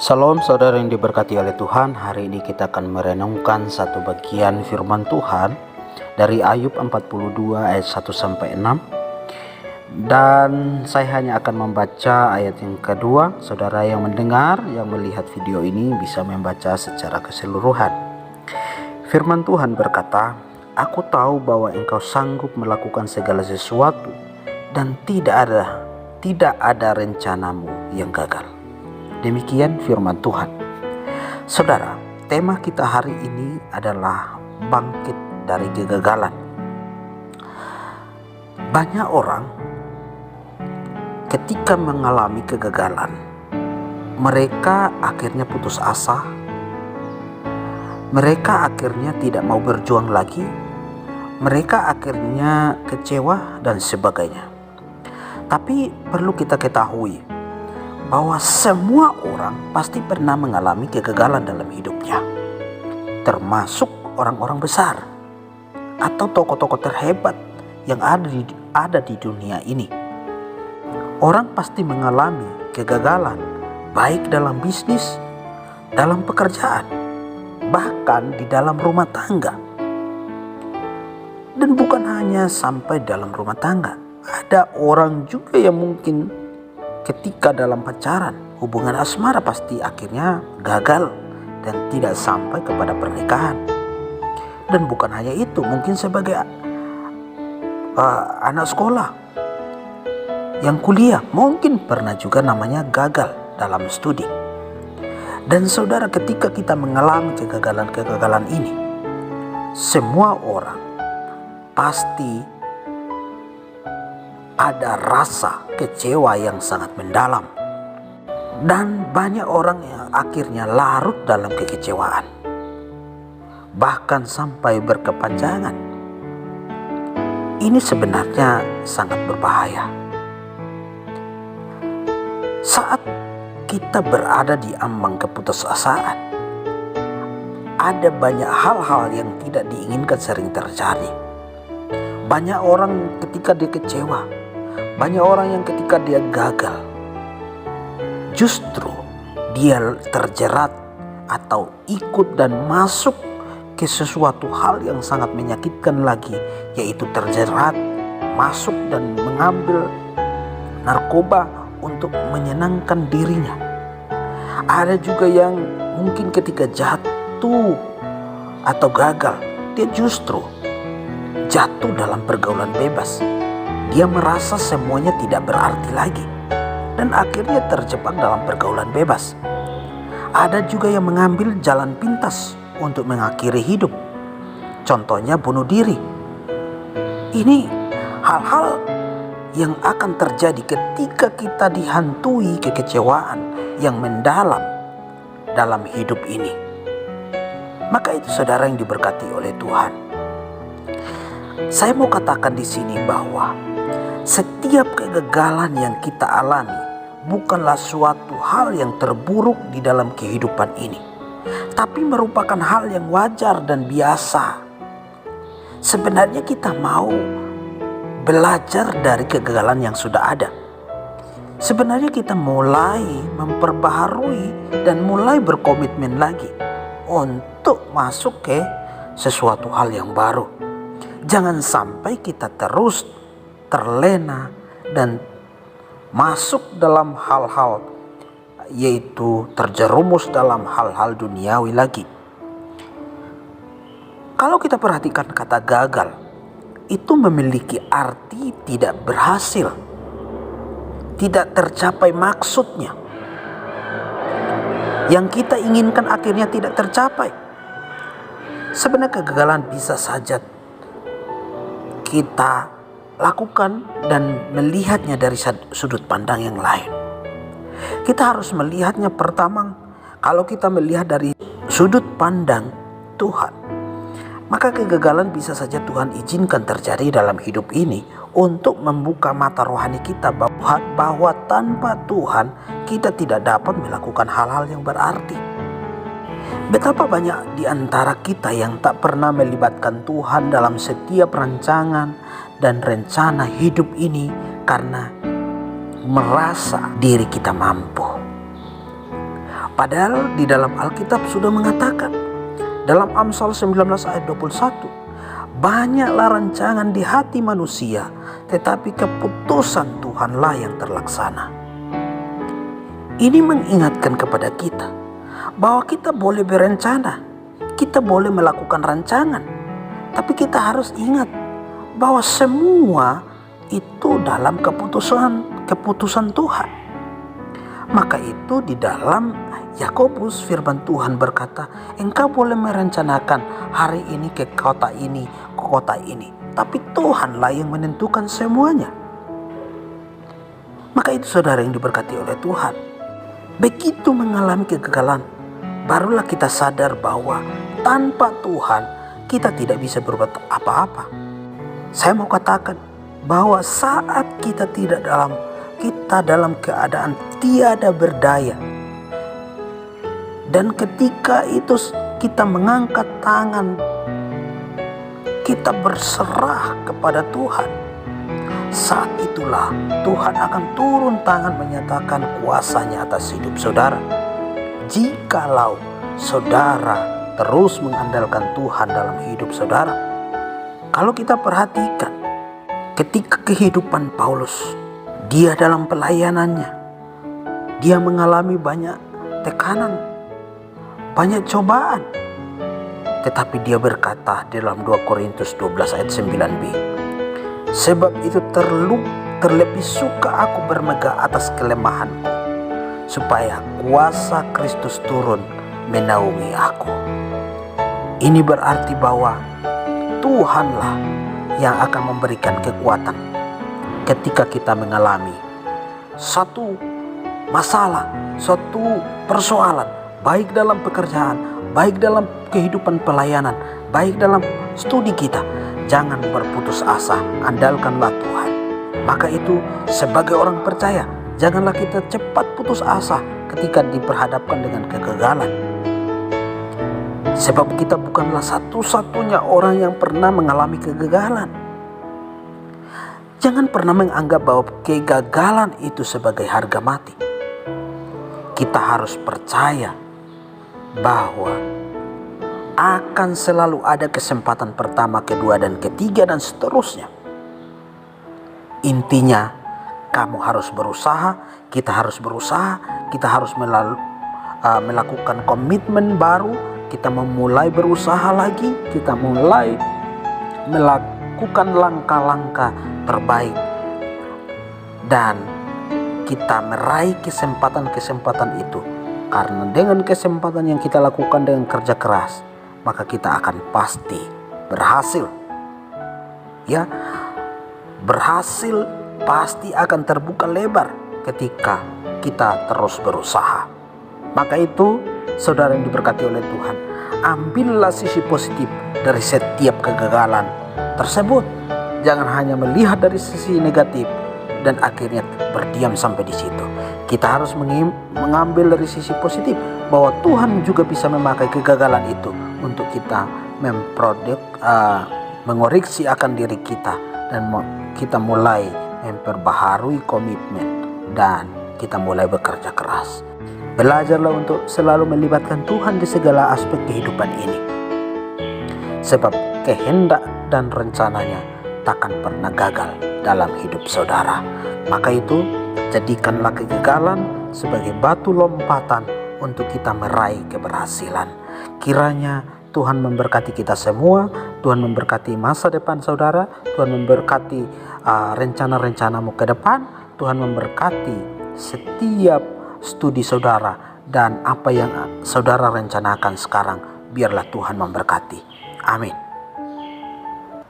Salam saudara yang diberkati oleh Tuhan. Hari ini kita akan merenungkan satu bagian firman Tuhan dari Ayub 42 ayat 1-6. Dan saya hanya akan membaca ayat yang kedua. Saudara yang mendengar, yang melihat video ini bisa membaca secara keseluruhan. Firman Tuhan berkata, "Aku tahu bahwa engkau sanggup melakukan segala sesuatu dan tidak ada rencanamu yang gagal." Demikian firman Tuhan. Saudara, tema kita hari ini adalah bangkit dari kegagalan. Banyak orang ketika mengalami kegagalan, mereka akhirnya putus asa. Mereka akhirnya tidak mau berjuang lagi. Mereka akhirnya kecewa dan sebagainya. Tapi perlu kita ketahui bahwa semua orang pasti pernah mengalami kegagalan dalam hidupnya, termasuk orang-orang besar atau tokoh-tokoh terhebat yang ada di dunia ini. Orang pasti mengalami kegagalan, baik dalam bisnis, dalam pekerjaan, bahkan di dalam rumah tangga. Dan bukan hanya sampai dalam rumah tangga, ada orang juga yang mungkin ketika dalam pacaran, hubungan asmara pasti akhirnya gagal dan tidak sampai kepada pernikahan. Dan bukan hanya itu, mungkin sebagai anak sekolah yang kuliah, mungkin pernah juga namanya gagal dalam studi. Dan saudara, ketika kita mengalami kegagalan-kegagalan ini, semua orang pasti ada rasa kecewa yang sangat mendalam. Dan banyak orang yang akhirnya larut dalam kekecewaan, bahkan sampai berkepanjangan. Ini sebenarnya sangat berbahaya. Saat kita berada di ambang keputusasaan, ada banyak hal-hal yang tidak diinginkan sering terjadi. Banyak orang ketika dia kecewa, banyak orang yang ketika dia gagal, justru dia terjerat atau ikut dan masuk ke sesuatu hal yang sangat menyakitkan lagi, yaitu terjerat, masuk dan mengambil narkoba untuk menyenangkan dirinya. Ada juga yang mungkin ketika jatuh atau gagal, dia justru jatuh dalam pergaulan bebas. Dia merasa semuanya tidak berarti lagi dan akhirnya terjebak dalam pergaulan bebas. Ada juga yang mengambil jalan pintas untuk mengakhiri hidup. Contohnya bunuh diri. Ini hal-hal yang akan terjadi ketika kita dihantui kekecewaan yang mendalam dalam hidup ini. Maka itu saudara yang diberkati oleh Tuhan. Saya mau katakan di sini bahwa setiap kegagalan yang kita alami bukanlah suatu hal yang terburuk di dalam kehidupan ini, tapi merupakan hal yang wajar dan biasa. Sebenarnya kita mau belajar dari kegagalan yang sudah ada. Sebenarnya kita mulai memperbaharui dan mulai berkomitmen lagi untuk masuk ke sesuatu hal yang baru. Jangan sampai kita terus terlena dan masuk dalam hal-hal, yaitu terjerumus dalam hal-hal duniawi lagi. Kalau kita perhatikan kata gagal, itu memiliki arti tidak berhasil, tidak tercapai maksudnya. Yang kita inginkan akhirnya tidak tercapai. Sebenarnya kegagalan bisa saja kita lakukan dan melihatnya dari sudut pandang yang lain. Kita harus melihatnya pertama, kalau kita melihat dari sudut pandang Tuhan, maka kegagalan bisa saja Tuhan izinkan terjadi dalam hidup ini untuk membuka mata rohani kita bahwa tanpa Tuhan kita tidak dapat melakukan hal-hal yang berarti. Betapa banyak di antara kita yang tak pernah melibatkan Tuhan dalam setiap rancangan dan rencana hidup ini karena merasa diri kita mampu. Padahal di dalam Alkitab sudah mengatakan, dalam Amsal 19 ayat 21, banyaklah rancangan di hati manusia, tetapi keputusan Tuhanlah yang terlaksana. Ini mengingatkan kepada kita bahwa kita boleh berencana, kita boleh melakukan rancangan, tapi kita harus ingat bahwa semua itu dalam keputusan Tuhan. Maka itu di dalam Yakobus firman Tuhan berkata, engkau boleh merencanakan hari ini ke kota ini, ke kota ini, tapi Tuhanlah yang menentukan semuanya. Maka itu saudara yang diberkati oleh Tuhan, begitu mengalami kegagalan, barulah kita sadar bahwa tanpa Tuhan kita tidak bisa berbuat apa-apa. Saya mau katakan bahwa saat kita dalam keadaan tiada berdaya, dan ketika itu kita mengangkat tangan, kita berserah kepada Tuhan, saat itulah Tuhan akan turun tangan menyatakan kuasanya atas hidup saudara. Jikalau saudara terus mengandalkan Tuhan dalam hidup saudara. Kalau kita perhatikan ketika kehidupan Paulus, dia dalam pelayanannya, dia mengalami banyak tekanan, banyak cobaan. Tetapi dia berkata dalam 2 Korintus 12 ayat 9b, sebab itu terlebih suka aku bermegah atas kelemahanku, supaya kuasa Kristus turun menaungi aku. Ini berarti bahwa Tuhanlah yang akan memberikan kekuatan ketika kita mengalami satu masalah, suatu persoalan, baik dalam pekerjaan, baik dalam kehidupan pelayanan, baik dalam studi kita. Jangan berputus asa, andalkanlah Tuhan. Maka itu sebagai orang percaya, janganlah kita cepat putus asa ketika diperhadapkan dengan kegagalan. Sebab kita bukanlah satu-satunya orang yang pernah mengalami kegagalan. Jangan pernah menganggap bahwa kegagalan itu sebagai harga mati. Kita harus percaya bahwa akan selalu ada kesempatan pertama, kedua, dan ketiga, dan seterusnya. Intinya, kamu harus berusaha, kita harus berusaha, kita harus melakukan komitmen baru, kita memulai berusaha lagi, kita mulai melakukan langkah-langkah terbaik, dan kita meraih kesempatan-kesempatan itu. Karena dengan kesempatan yang kita lakukan dengan kerja keras, maka kita akan pasti berhasil. Ya, berhasil pasti akan terbuka lebar ketika kita terus berusaha. Maka itu, saudara yang diberkati oleh Tuhan, ambillah sisi positif dari setiap kegagalan tersebut. Jangan hanya melihat dari sisi negatif dan akhirnya berdiam sampai di situ. Kita harus mengambil dari sisi positif bahwa Tuhan juga bisa memakai kegagalan itu untuk kita mengoreksi akan diri kita, dan kita mulai memperbaharui komitmen, dan kita mulai bekerja keras. Belajarlah untuk selalu melibatkan Tuhan di segala aspek kehidupan ini, sebab kehendak dan rencananya takkan pernah gagal dalam hidup saudara. Maka itu, jadikanlah kegagalan sebagai batu lompatan untuk kita meraih keberhasilan. Kiranya Tuhan memberkati kita semua, Tuhan memberkati masa depan saudara, Tuhan memberkati rencana-rencanamu ke depan, Tuhan memberkati setiap studi saudara, dan apa yang saudara rencanakan sekarang, biarlah Tuhan memberkati. Amin.